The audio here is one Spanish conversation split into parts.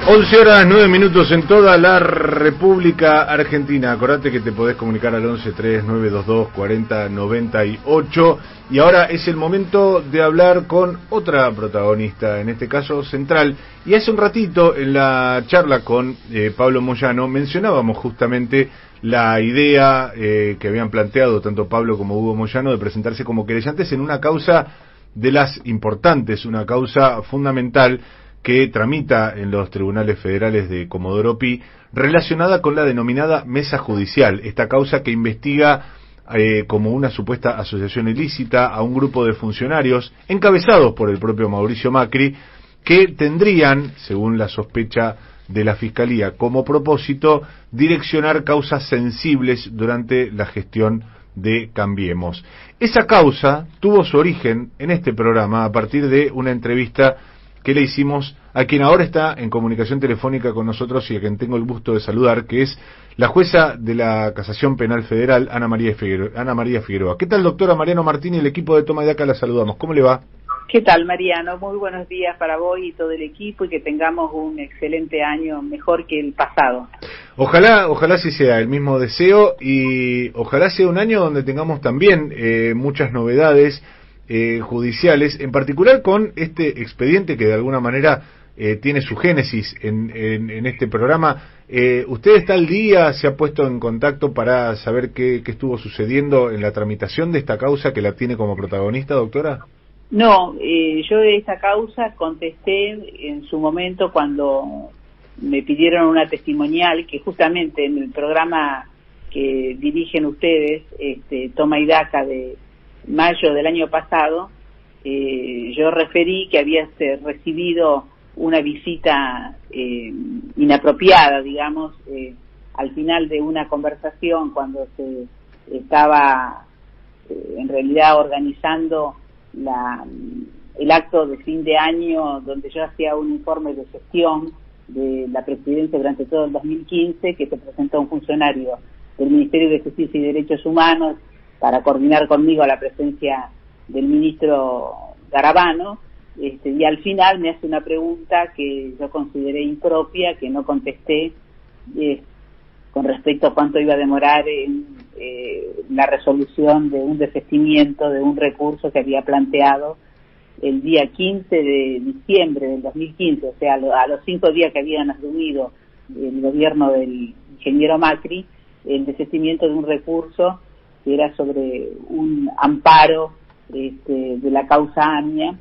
11 horas 9 minutos en toda la República Argentina. Acordate que te podés comunicar al 1139224098. Y ahora es el momento de hablar con otra protagonista, en este caso central. Y hace un ratito en la charla con Pablo Moyano mencionábamos justamente la idea que habían planteado tanto Pablo como Hugo Moyano de presentarse como querellantes en una causa de las importantes, una causa fundamental que tramita en los tribunales federales de Comodoro Pi, relacionada con la denominada mesa judicial, esta causa que investiga como una supuesta asociación ilícita a un grupo de funcionarios encabezados por el propio Mauricio Macri, que tendrían, según la sospecha de la Fiscalía, como propósito direccionar causas sensibles durante la gestión de Cambiemos. Esa causa tuvo su origen en este programa a partir de una entrevista que le hicimos a quien ahora está en comunicación telefónica con nosotros y a quien tengo el gusto de saludar, que es la jueza de la Casación Penal Federal, Ana María Figueroa. ¿Qué tal, doctora? Mariano Martín y el equipo de Toma y Daca la saludamos. ¿Cómo le va? ¿Qué tal, Mariano? Muy buenos días para vos y todo el equipo, y que tengamos un excelente año, mejor que el pasado. Ojalá sí sea el mismo deseo, y ojalá sea un año donde tengamos también muchas novedades judiciales, en particular con este expediente que de alguna manera tiene su génesis en este programa. ¿Usted está al día? ¿Se ha puesto en contacto para saber qué estuvo sucediendo en la tramitación de esta causa que la tiene como protagonista, doctora? No, yo de esta causa contesté en su momento cuando me pidieron una testimonial, que justamente en el programa que dirigen ustedes, Toma y Daca, de mayo del año pasado, yo referí que había recibido una visita inapropiada, digamos, al final de una conversación cuando se estaba en realidad organizando el acto de fin de año, donde yo hacía un informe de gestión de la presidencia durante todo el 2015, que se presentó un funcionario del Ministerio de Justicia y Derechos Humanos para coordinar conmigo la presencia del ministro Garabano, y al final me hace una pregunta que yo consideré impropia, que no contesté, con respecto a cuánto iba a demorar en la resolución de un desistimiento de un recurso que había planteado el día 15 de diciembre del 2015, o sea, a los 5 días que habían asumido el gobierno del ingeniero Macri, el desistimiento de un recurso que era sobre un amparo de la causa AMIA,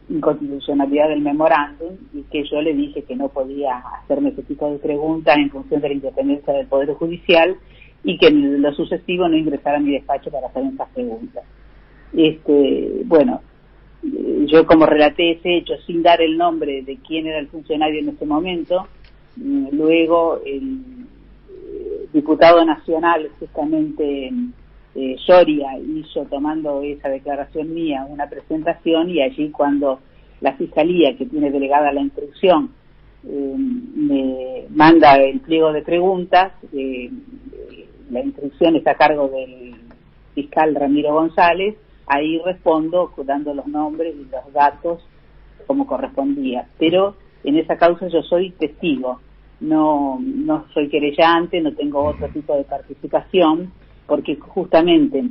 inconstitucionalidad del memorándum, y que yo le dije que no podía hacerme ese tipo de preguntas en función de la independencia del Poder Judicial, y que en lo sucesivo no ingresara a mi despacho para hacer esas preguntas. Bueno, yo como relaté ese hecho sin dar el nombre de quién era el funcionario en ese momento, luego el diputado nacional, justamente Soria, hizo, tomando esa declaración mía, una presentación, y allí cuando la Fiscalía, que tiene delegada la instrucción, me manda el pliego de preguntas, la instrucción está a cargo del fiscal Ramiro González, ahí respondo dando los nombres y los datos como correspondía. Pero en esa causa yo soy testigo, no soy querellante, no tengo otro tipo de participación, porque justamente,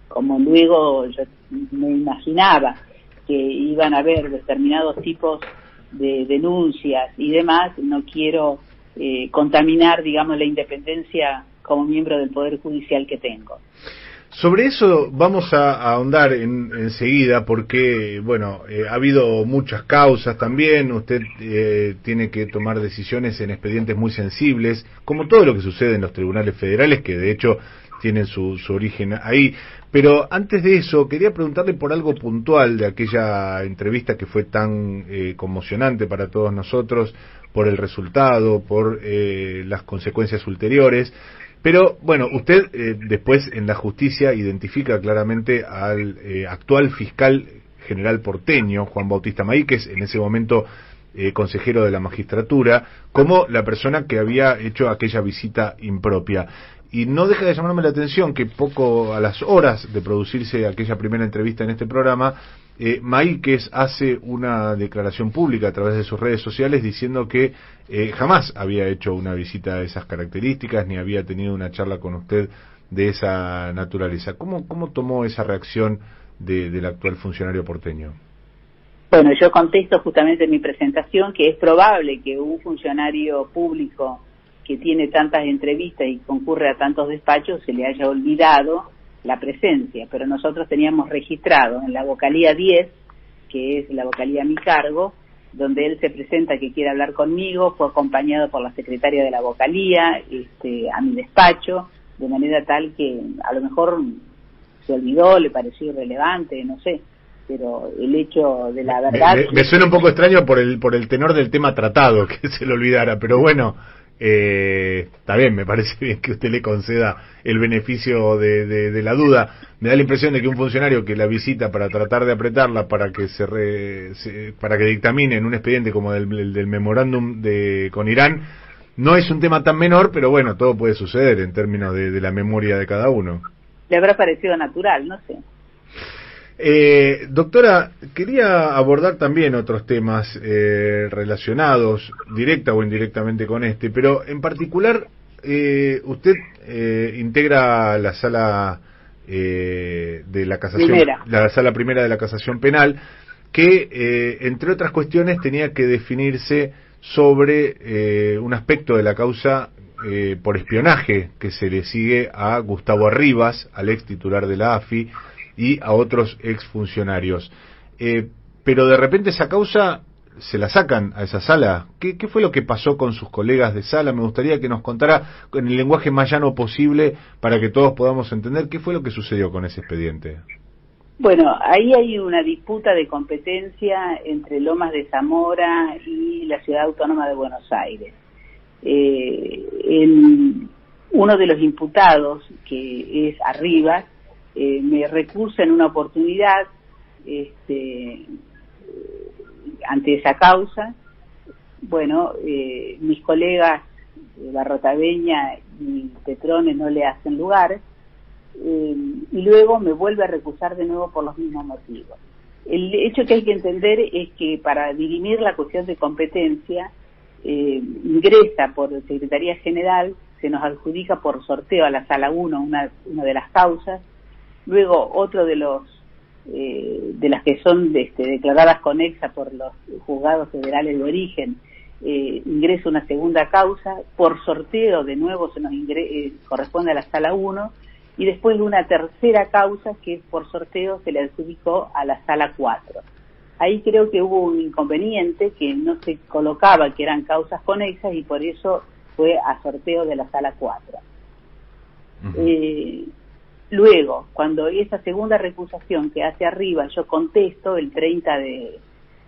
como luego yo me imaginaba que iban a haber determinados tipos de denuncias y demás, no quiero contaminar, digamos, la independencia como miembro del Poder Judicial que tengo. Sobre eso vamos a ahondar enseguida, porque, bueno, ha habido muchas causas también, usted tiene que tomar decisiones en expedientes muy sensibles, como todo lo que sucede en los tribunales federales, que de hecho tienen su origen ahí. Pero antes de eso, quería preguntarle por algo puntual de aquella entrevista que fue tan conmocionante para todos nosotros, por el resultado, por las consecuencias ulteriores. Pero, bueno, usted después en la justicia identifica claramente al actual fiscal general porteño, Juan Bautista Maíquez, en ese momento consejero de la magistratura, como la persona que había hecho aquella visita impropia. Y no deja de llamarme la atención que poco a las horas de producirse aquella primera entrevista en este programa, Maíquez hace una declaración pública a través de sus redes sociales diciendo que jamás había hecho una visita de esas características ni había tenido una charla con usted de esa naturaleza. ¿Cómo tomó esa reacción del actual funcionario porteño? Bueno, yo contesto justamente en mi presentación que es probable que un funcionario público que tiene tantas entrevistas y concurre a tantos despachos se le haya olvidado la presencia, pero nosotros teníamos registrado en la vocalía 10, que es la vocalía a mi cargo, donde él se presenta que quiere hablar conmigo, fue acompañado por la secretaria de la vocalía a mi despacho, de manera tal que a lo mejor se olvidó, le pareció irrelevante, no sé, pero el hecho de la verdad... Me suena un poco extraño por el tenor del tema tratado, que se lo olvidara, pero bueno... está bien, me parece bien que usted le conceda el beneficio de la duda. Me da la impresión de que un funcionario que la visita para tratar de apretarla para que para que dictamine en un expediente como del memorándum con Irán no es un tema tan menor, pero bueno, todo puede suceder en términos de la memoria de cada uno. Le habrá parecido natural, no sé. Doctora, quería abordar también otros temas relacionados, directa o indirectamente con este, pero en particular usted integra la sala de la casación, la sala primera de la casación penal, que entre otras cuestiones tenía que definirse sobre un aspecto de la causa por espionaje que se le sigue a Gustavo Arribas, al ex titular de la AFI, y a otros exfuncionarios. Pero de repente esa causa se la sacan a esa sala. ¿Qué fue lo que pasó con sus colegas de sala? Me gustaría que nos contara en el lenguaje más llano posible para que todos podamos entender qué fue lo que sucedió con ese expediente. Bueno, ahí hay una disputa de competencia entre Lomas de Zamora y la Ciudad Autónoma de Buenos Aires. Uno de los imputados, que es Arribas, me recusa en una oportunidad ante esa causa. Bueno, mis colegas Barrotaveña y Petrone no le hacen lugar, y luego me vuelve a recusar de nuevo por los mismos motivos. El hecho que hay que entender es que para dirimir la cuestión de competencia ingresa por Secretaría General, se nos adjudica por sorteo a la Sala 1 una de las causas. Luego otro de las que son declaradas conexa por los juzgados federales de origen ingresa una segunda causa, por sorteo de nuevo se nos corresponde a la Sala 1, y después de una tercera causa que por sorteo se le adjudicó a la Sala 4. Ahí creo que hubo un inconveniente, que no se colocaba que eran causas conexas y por eso fue a sorteo de la Sala 4. Uh-huh. Luego, cuando esa segunda recusación que hace Arriba, yo contesto el 30 de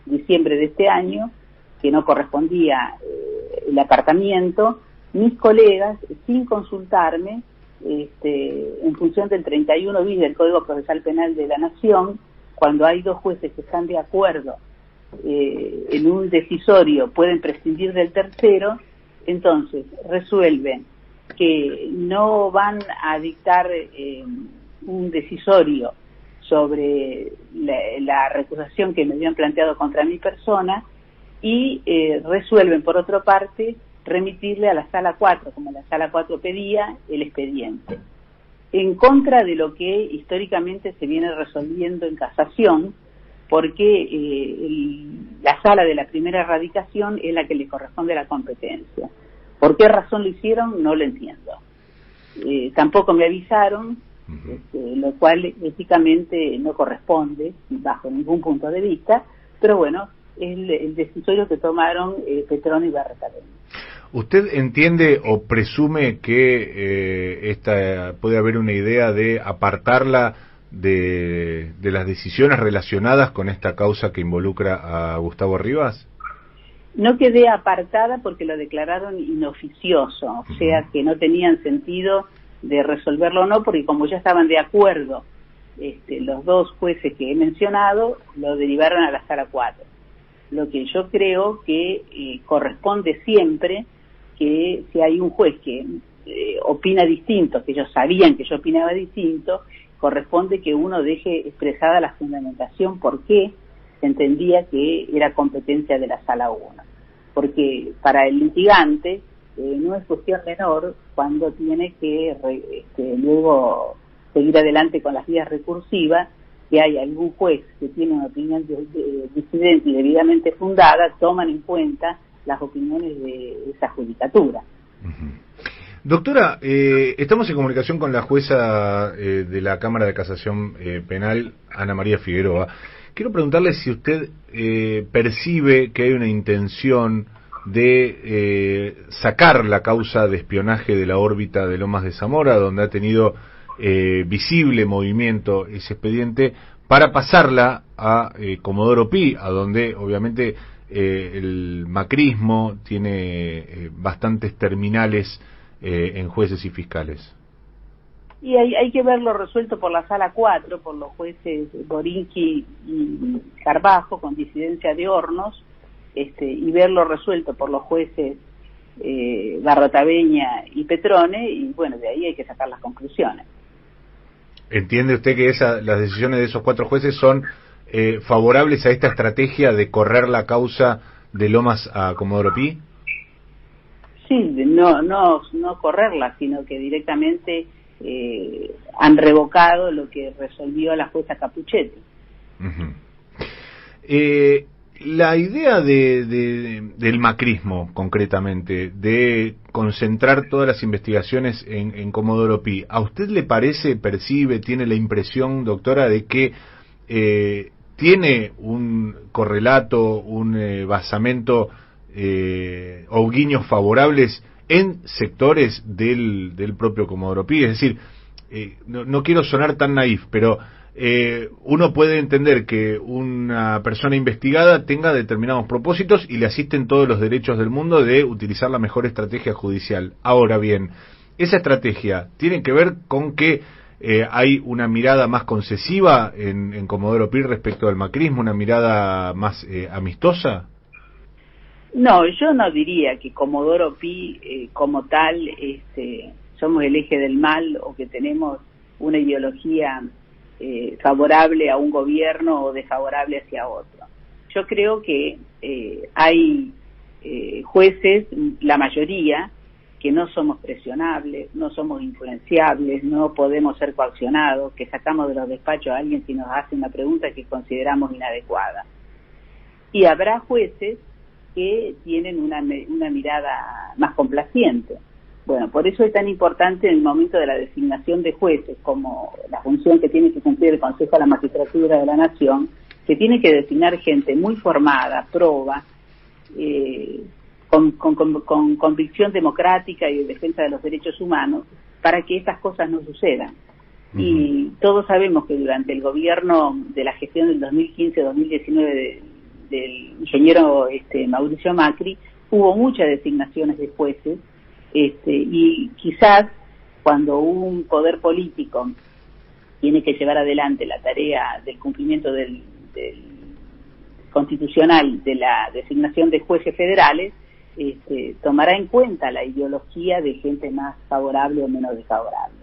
diciembre de este año, que no correspondía el apartamiento, mis colegas, sin consultarme, en función del 31 bis del Código Procesal Penal de la Nación, cuando hay dos jueces que están de acuerdo en un decisorio, pueden prescindir del tercero, entonces resuelven que no van a dictar un decisorio sobre la recusación que me habían planteado contra mi persona, y resuelven, por otra parte, remitirle a la Sala 4, como la Sala 4 pedía, el expediente. En contra de lo que históricamente se viene resolviendo en casación, porque la Sala de la primera erradicación es la que le corresponde la competencia. ¿Por qué razón lo hicieron? No lo entiendo. Tampoco me avisaron, lo cual éticamente no corresponde bajo ningún punto de vista, pero bueno, es el decisorio que tomaron Petrone y Barrotaveña. ¿Usted entiende o presume que puede haber una idea de apartarla de las decisiones relacionadas con esta causa que involucra a Gustavo Arribas? No quedé apartada porque lo declararon inoficioso, o sea que no tenían sentido de resolverlo o no, porque como ya estaban de acuerdo los dos jueces que he mencionado, lo derivaron a la Sala 4. Lo que yo creo que corresponde siempre que si hay un juez que opina distinto, que ellos sabían que yo opinaba distinto, corresponde que uno deje expresada la fundamentación por qué se entendía que era competencia de la Sala 1. Porque para el litigante no es cuestión menor cuando tiene que luego seguir adelante con las vías recursivas, que hay algún juez que tiene una opinión disidente y debidamente fundada, toman en cuenta las opiniones de esa judicatura. Doctora, estamos en comunicación con la jueza de la Cámara de Casación Penal, Ana María Figueroa. Quiero preguntarle si usted percibe que hay una intención de sacar la causa de espionaje de la órbita de Lomas de Zamora, donde ha tenido visible movimiento ese expediente, para pasarla a Comodoro Pi, a donde obviamente el macrismo tiene bastantes terminales en jueces y fiscales. Y hay que verlo resuelto por la Sala 4, por los jueces Borinqui y Carbajo, con disidencia de Hornos, y verlo resuelto por los jueces Barrotaveña y Petrone, y bueno, de ahí hay que sacar las conclusiones. ¿Entiende usted que las decisiones de esos 4 jueces son favorables a esta estrategia de correr la causa de Lomas a Comodoro Pi? Sí, no correrla, sino que directamente han revocado lo que resolvió la jueza Capuchetti. La idea del macrismo, concretamente, de concentrar todas las investigaciones en Comodoro Pi, ¿a usted le parece, percibe, tiene la impresión, doctora, de que tiene un correlato, un basamento o guiños favorables en sectores del propio Comodoro Pi? Es decir, no quiero sonar tan naif, pero uno puede entender que una persona investigada tenga determinados propósitos y le asisten todos los derechos del mundo de utilizar la mejor estrategia judicial. Ahora bien, esa estrategia tiene que ver con que hay una mirada más concesiva en Comodoro Pi respecto al macrismo, una mirada más amistosa. No, yo no diría que Comodoro Pi como tal somos el eje del mal o que tenemos una ideología favorable a un gobierno o desfavorable hacia otro. Yo creo que hay jueces, la mayoría, que no somos presionables, no somos influenciables, no podemos ser coaccionados, que sacamos de los despachos a alguien si nos hace una pregunta que consideramos inadecuada. Y habrá jueces que tienen una mirada más complaciente. Bueno, por eso es tan importante en el momento de la designación de jueces, como la función que tiene que cumplir el Consejo de la Magistratura de la Nación, que tiene que designar gente muy formada, proba, con convicción democrática y de defensa de los derechos humanos, para que estas cosas no sucedan. Y todos sabemos que durante el gobierno de la gestión del 2015-2019 del ingeniero Mauricio Macri, hubo muchas designaciones de jueces, y quizás cuando un poder político tiene que llevar adelante la tarea del cumplimiento del constitucional de la designación de jueces federales, tomará en cuenta la ideología de gente más favorable o menos desfavorable.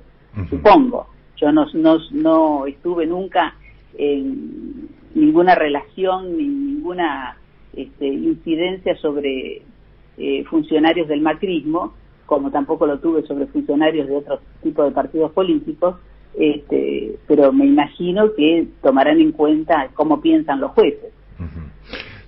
Supongo. Yo no estuve nunca en ninguna relación ni ninguna incidencia sobre funcionarios del macrismo, como tampoco lo tuve sobre funcionarios de otro tipo de partidos políticos, pero me imagino que tomarán en cuenta cómo piensan los jueces.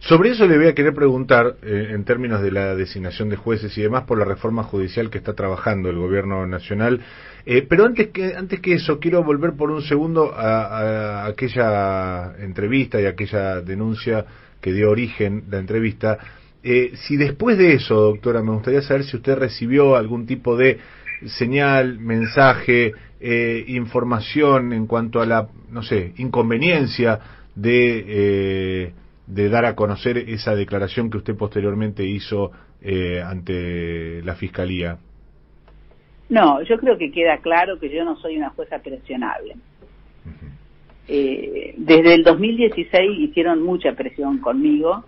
Sobre eso le voy a querer preguntar, en términos de la designación de jueces y demás, por la reforma judicial que está trabajando el gobierno nacional. Pero antes que eso, quiero volver por un segundo a aquella entrevista y aquella denuncia que dio origen la entrevista. Si después de eso, doctora, me gustaría saber si usted recibió algún tipo de señal, mensaje, información en cuanto a la, no sé, inconveniencia de dar a conocer esa declaración que usted posteriormente hizo ante la Fiscalía. No, yo creo que queda claro que yo no soy una jueza presionable. Desde el 2016 hicieron mucha presión conmigo.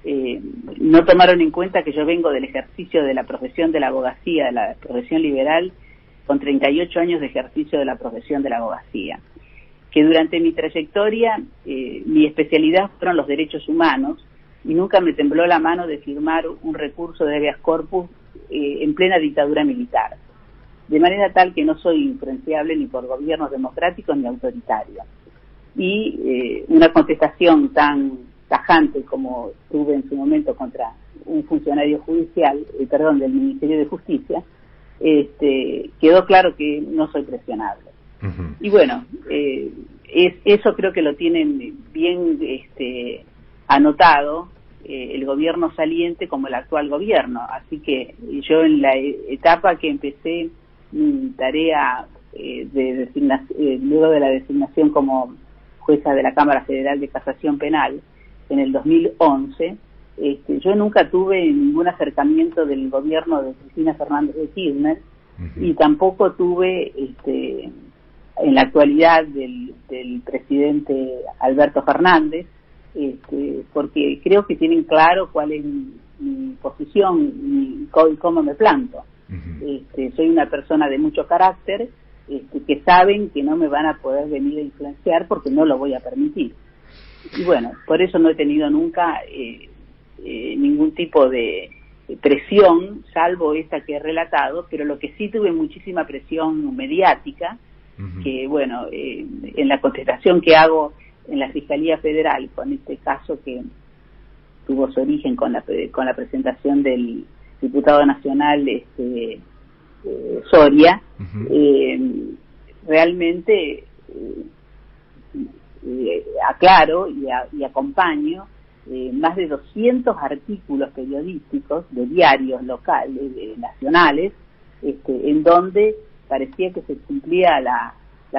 No tomaron en cuenta que yo vengo del ejercicio de la profesión de la abogacía, de la profesión liberal, con 38 años de ejercicio de la profesión de la abogacía. que durante mi trayectoria mi especialidad fueron los derechos humanos y nunca me tembló la mano de firmar un recurso de habeas corpus en plena dictadura militar, de manera tal que no soy influenciable ni por gobiernos democráticos ni autoritarios. Y una contestación tan tajante como tuve en su momento contra un funcionario judicial, del Ministerio de Justicia, quedó claro que no soy presionable. Uh-huh. Y bueno, eso creo que lo tienen bien anotado el gobierno saliente como el actual gobierno. Así que yo en la etapa que empecé mi tarea luego de la designación como jueza de la Cámara Federal de Casación Penal en el 2011, yo nunca tuve ningún acercamiento del gobierno de Cristina Fernández de Kirchner, uh-huh, y tampoco tuve en la actualidad del presidente Alberto Fernández, porque creo que tienen claro cuál es mi posición y cómo me planto. Uh-huh. Soy una persona de mucho carácter, que saben que no me van a poder venir a influenciar porque no lo voy a permitir. Y bueno, por eso no he tenido nunca ningún tipo de presión, salvo esta que he relatado, pero lo que sí tuve muchísima presión mediática, uh-huh, que bueno, en la contestación que hago en la Fiscalía Federal, con este caso que tuvo su origen con la presentación del diputado nacional Soria, uh-huh, realmente aclaro y acompaño más de 200 artículos periodísticos de diarios locales, nacionales, en donde parecía que se cumplía la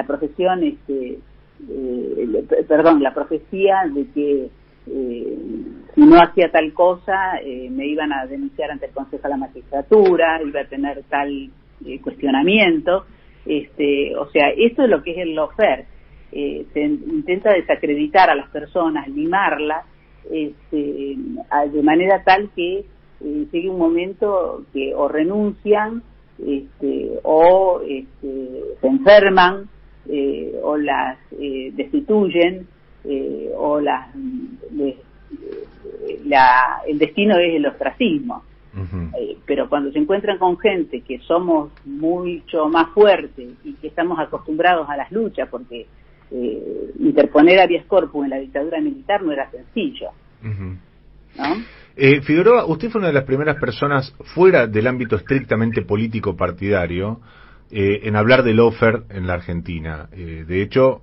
profesión, la profecía de que si no hacía tal cosa me iban a denunciar ante el Consejo de la Magistratura, iba a tener tal cuestionamiento. O sea, esto es lo que es el lawfare. Se intenta desacreditar a las personas, limarlas, de manera tal que llegue un momento que o renuncian o se enferman, o las destituyen, o el destino es el ostracismo. Uh-huh. Pero cuando se encuentran con gente que somos mucho más fuertes y que estamos acostumbrados a las luchas, porque interponer habeas corpus en la dictadura militar no era sencillo. Uh-huh. ¿No? Figueroa, usted fue una de las primeras personas fuera del ámbito estrictamente político partidario en hablar del lawfare en la Argentina. De hecho,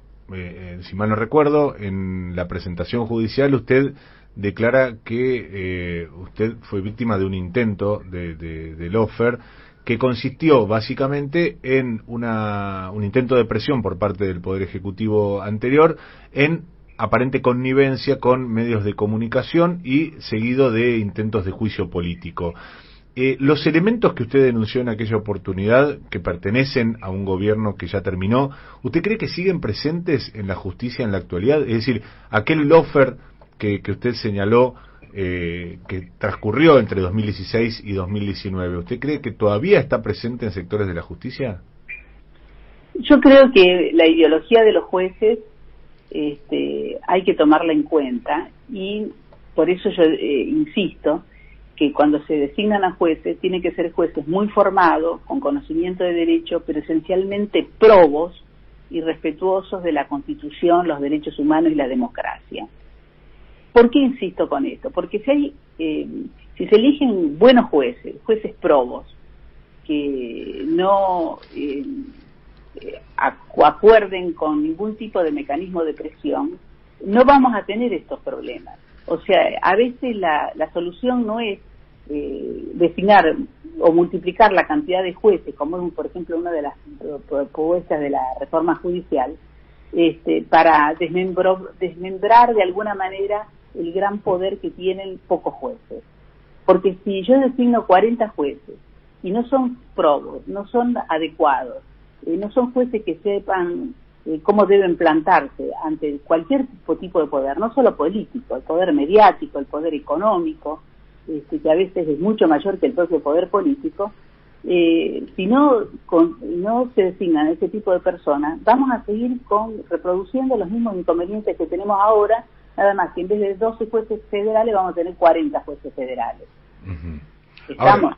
si mal no recuerdo, en la presentación judicial usted declara que usted fue víctima de un intento de lawfare que consistió básicamente en un intento de presión por parte del Poder Ejecutivo anterior en aparente connivencia con medios de comunicación y seguido de intentos de juicio político. Los elementos que usted denunció en aquella oportunidad, que pertenecen a un gobierno que ya terminó, ¿usted cree que siguen presentes en la justicia en la actualidad? Es decir, aquel lawfare que usted señaló que transcurrió entre 2016 y 2019, ¿usted cree que todavía está presente en sectores de la justicia? Yo creo que la ideología de los jueces hay que tomarla en cuenta, y por eso yo insisto que cuando se designan a jueces tienen que ser jueces muy formados, con conocimiento de derecho, pero esencialmente probos y respetuosos de la Constitución, los derechos humanos y la democracia. ¿Por qué insisto con esto? Porque si se eligen buenos jueces probos, que no acuerden con ningún tipo de mecanismo de presión, no vamos a tener estos problemas. O sea, a veces la solución no es designar o multiplicar la cantidad de jueces, como es, por ejemplo, una de las propuestas de la reforma judicial, para desmembrar de alguna manera el gran poder que tienen pocos jueces. Porque si yo designo 40 jueces y no son probos, no son adecuados, no son jueces que sepan cómo deben plantarse ante cualquier tipo de poder, no solo político, el poder mediático, el poder económico, que a veces es mucho mayor que el propio poder político, si no se designan ese tipo de personas, vamos a seguir reproduciendo los mismos inconvenientes que tenemos ahora, nada más que en vez de 12 jueces federales vamos a tener 40 jueces federales. Estamos... Ahora,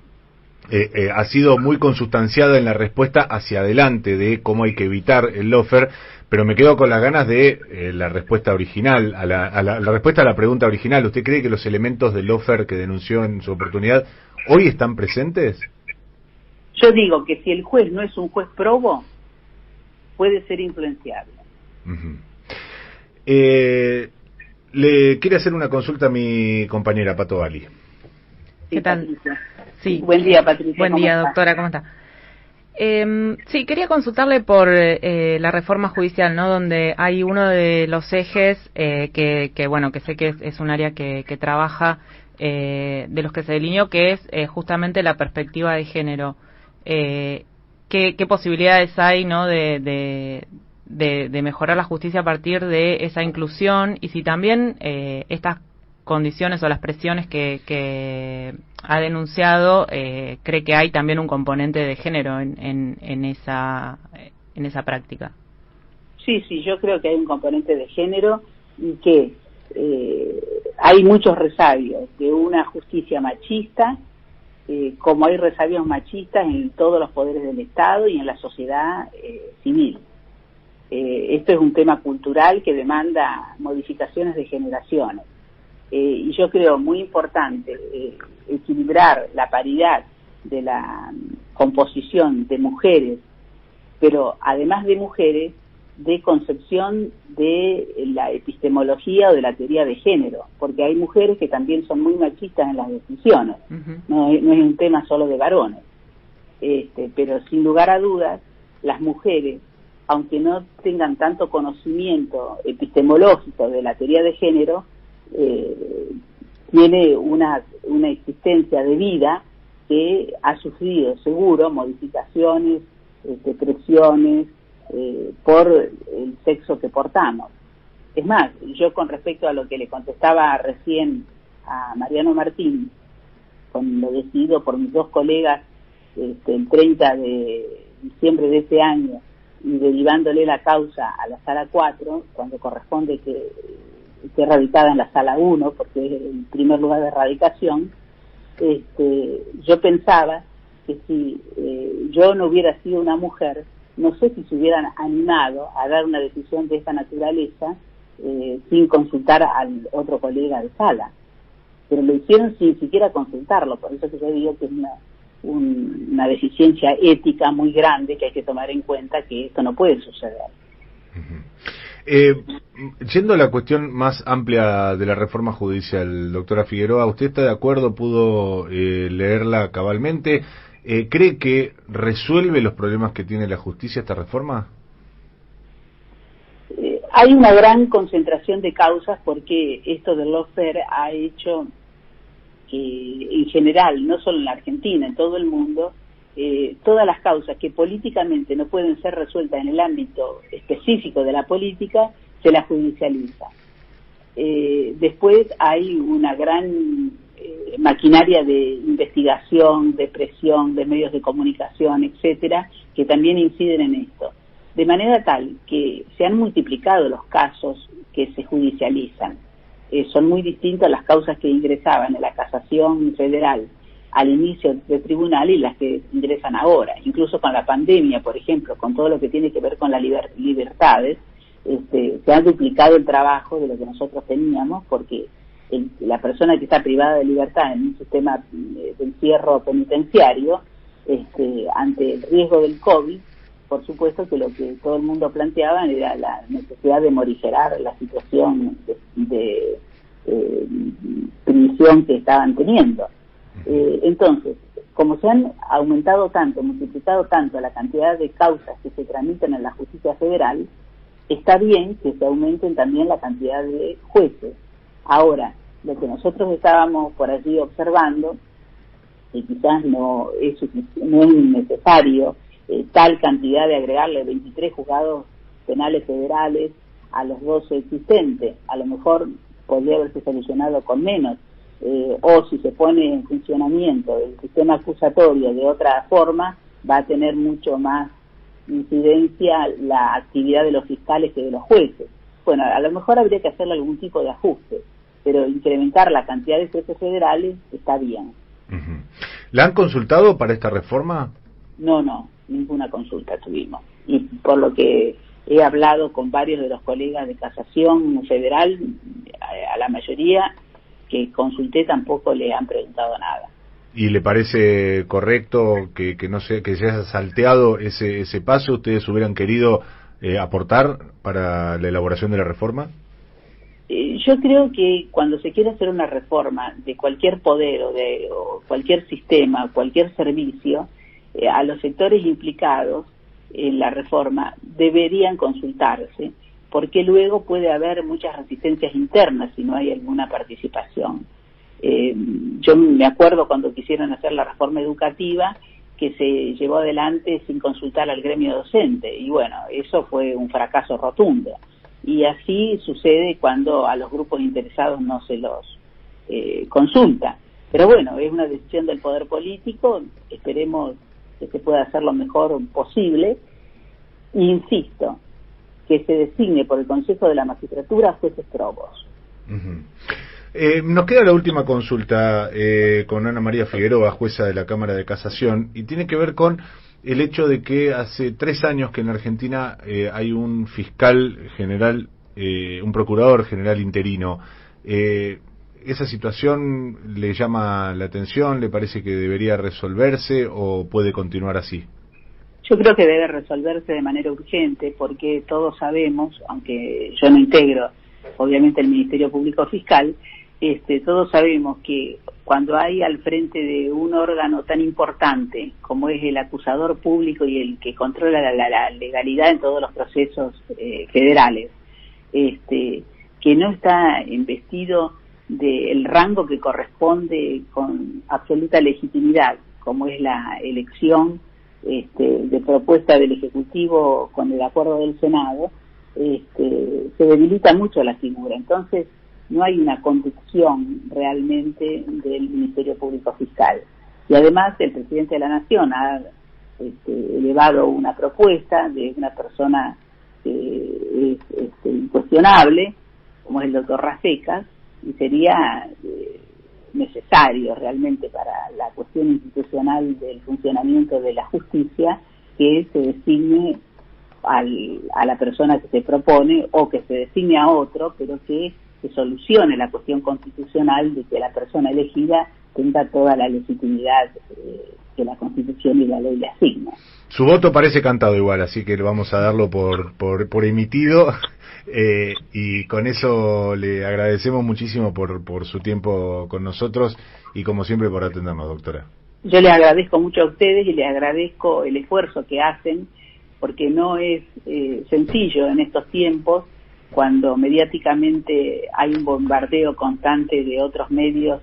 ha sido muy consustanciada en la respuesta hacia adelante de cómo hay que evitar el lawfare, pero me quedo con las ganas de la respuesta original, la respuesta a la pregunta original. ¿Usted cree que los elementos del lawfare que denunció en su oportunidad hoy están presentes? Yo digo que si el juez no es un juez probo, puede ser influenciable. Le quiere hacer una consulta a mi compañera Pato Bali. ¿Qué tal? Sí. Buen día, Patricia. Buen día, doctora, ¿cómo está? Sí, quería consultarle por la reforma judicial, ¿no? Donde hay uno de los ejes que bueno, que sé que es un área que trabaja, de los que se delineó, que es justamente la perspectiva de género. ¿Qué posibilidades hay, ¿no? de mejorar la justicia a partir de esa inclusión, y si también estas condiciones o las presiones que ha denunciado, cree que hay también un componente de género en esa práctica? Sí, yo creo que hay un componente de género y que hay muchos resabios de una justicia machista, como hay resabios machistas en todos los poderes del Estado y en la sociedad civil. Esto es un tema cultural que demanda modificaciones de generaciones. Y yo creo muy importante equilibrar la paridad de la composición de mujeres, pero además de mujeres, de concepción de la epistemología o de la teoría de género, porque hay mujeres que también son muy machistas en las decisiones. No es un tema solo de varones, pero sin lugar a dudas, las mujeres, aunque no tengan tanto conocimiento epistemológico de la teoría de género, tiene una existencia de vida que ha sufrido seguro modificaciones, presiones por el sexo que portamos. Es más, yo con respecto a lo que le contestaba recién a Mariano Martín, con lo decidido por mis dos colegas el 30 de diciembre de ese año, y derivándole la causa a la Sala 4, cuando corresponde que esté radicada en la Sala 1, porque es el primer lugar de radicación, yo pensaba que si yo no hubiera sido una mujer, no sé si se hubieran animado a dar una decisión de esta naturaleza sin consultar al otro colega de sala. Pero lo hicieron sin siquiera consultarlo, por eso que yo digo que es una deficiencia ética muy grande que hay que tomar en cuenta, que esto no puede suceder. Yendo a la cuestión más amplia de la reforma judicial, doctora Figueroa, ¿usted está de acuerdo? ¿Pudo leerla cabalmente? ¿Cree que resuelve los problemas que tiene la justicia esta reforma? Hay una gran concentración de causas, porque esto del lawfare ha hecho que en general, no solo en la Argentina, en todo el mundo, todas las causas que políticamente no pueden ser resueltas en el ámbito específico de la política, se las judicializa. Después hay una gran maquinaria de investigación, de presión, de medios de comunicación, etcétera, que también inciden en esto. De manera tal que se han multiplicado los casos que se judicializan. Son muy distintas las causas que ingresaban en la casación federal al inicio del tribunal y las que ingresan ahora. Incluso con la pandemia, por ejemplo, con todo lo que tiene que ver con las libertades, se ha duplicado el trabajo de lo que nosotros teníamos, porque la persona que está privada de libertad en un sistema de encierro penitenciario, ante el riesgo del COVID, por supuesto que lo que todo el mundo planteaba era la necesidad de morigerar la situación de prisión que estaban teniendo. Entonces, como se han aumentado tanto, multiplicado tanto la cantidad de causas que se tramitan en la justicia federal, está bien que se aumenten también la cantidad de jueces. Ahora, lo que nosotros estábamos por allí observando, y quizás no es necesario tal cantidad de agregarle 23 juzgados penales federales a los 12 existentes, a lo mejor podría haberse solucionado con menos. o si se pone en funcionamiento el sistema acusatorio de otra forma, va a tener mucho más incidencia la actividad de los fiscales que de los jueces. Bueno, a lo mejor habría que hacerle algún tipo de ajuste, pero incrementar la cantidad de jueces federales está bien. ¿La han consultado para esta reforma? No, ninguna consulta tuvimos. Y por lo que he hablado con varios de los colegas de Casación Federal, a la mayoría que consulté tampoco le han preguntado nada. ¿Y le parece correcto que no se haya salteado ese paso? ¿Ustedes hubieran querido aportar para la elaboración de la reforma? Yo creo que cuando se quiere hacer una reforma de cualquier poder o cualquier sistema, cualquier servicio, a los sectores implicados en la reforma deberían consultarse, porque luego puede haber muchas resistencias internas si no hay alguna participación. Yo me acuerdo cuando quisieron hacer la reforma educativa, que se llevó adelante sin consultar al gremio docente, y bueno, eso fue un fracaso rotundo. Y así sucede cuando a los grupos interesados no se los consulta. Pero bueno, es una decisión del poder político, esperemos que se pueda hacer lo mejor posible. E insisto, que se designe por el Consejo de la Magistratura jueces probos. Nos queda la última consulta con Ana María Figueroa, jueza de la Cámara de Casación, y tiene que ver con el hecho de que hace 3 años que en la Argentina hay un fiscal general, un procurador general interino. ¿Esa situación le llama la atención? ¿Le parece que debería resolverse o puede continuar así? Yo creo que debe resolverse de manera urgente, porque todos sabemos, aunque yo no integro obviamente el Ministerio Público Fiscal, todos sabemos que cuando hay al frente de un órgano tan importante como es el acusador público y el que controla la legalidad en todos los procesos federales, que no está investido del rango que corresponde con absoluta legitimidad, como es la elección de propuesta del Ejecutivo con el acuerdo del Senado, se debilita mucho la figura. Entonces no hay una conducción realmente del Ministerio Público Fiscal. Y además el presidente de la Nación ha elevado una propuesta de una persona que es incuestionable, como es el doctor Rafecas, y sería necesario realmente para la cuestión institucional del funcionamiento de la justicia que se designe a la persona que se propone, o que se designe a otro, pero que se solucione la cuestión constitucional de que la persona elegida tenga toda la legitimidad que la Constitución y la ley le asignan. Su voto parece cantado igual, así que vamos a darlo por emitido, y con eso le agradecemos muchísimo por su tiempo con nosotros y como siempre por atendernos, doctora. Yo le agradezco mucho a ustedes y les agradezco el esfuerzo que hacen, porque no es sencillo en estos tiempos, cuando mediáticamente hay un bombardeo constante de otros medios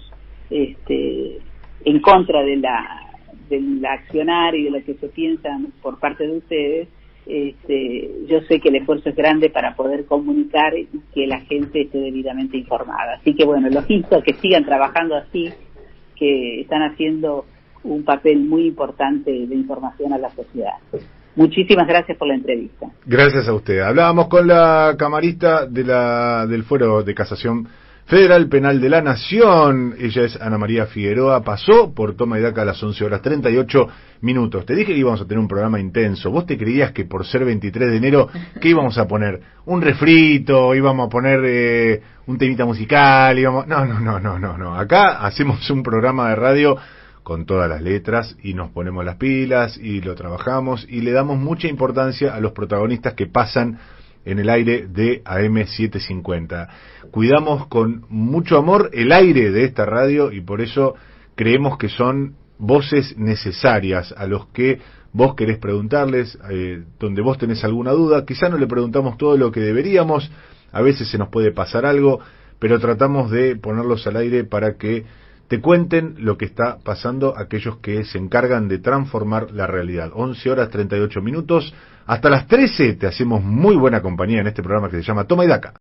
en contra del accionar y de lo que se piensa por parte de ustedes. Yo sé que el esfuerzo es grande para poder comunicar y que la gente esté debidamente informada. Así que bueno, los insto a que sigan trabajando así, que están haciendo un papel muy importante de información a la sociedad. Muchísimas gracias por la entrevista. Gracias a usted. Hablábamos con la camarista del Fuero de Casación Federal Penal de la Nación. Ella es Ana María Figueroa. Pasó por Toma y Daca a las 11:38. Te dije que íbamos a tener un programa intenso. ¿Vos te creías que por ser 23 de enero, qué íbamos a poner? ¿Un refrito? ¿Íbamos a poner un temita musical? No. Acá hacemos un programa de radio con todas las letras y nos ponemos las pilas y lo trabajamos y le damos mucha importancia a los protagonistas que pasan en el aire de AM750. Cuidamos con mucho amor el aire de esta radio y por eso creemos que son voces necesarias a los que vos querés preguntarles, donde vos tenés alguna duda. Quizá no le preguntamos todo lo que deberíamos, a veces se nos puede pasar algo, pero tratamos de ponerlos al aire para que te cuenten lo que está pasando aquellos que se encargan de transformar la realidad. 11:38. Hasta las 13 te hacemos muy buena compañía en este programa que se llama Toma y Daca.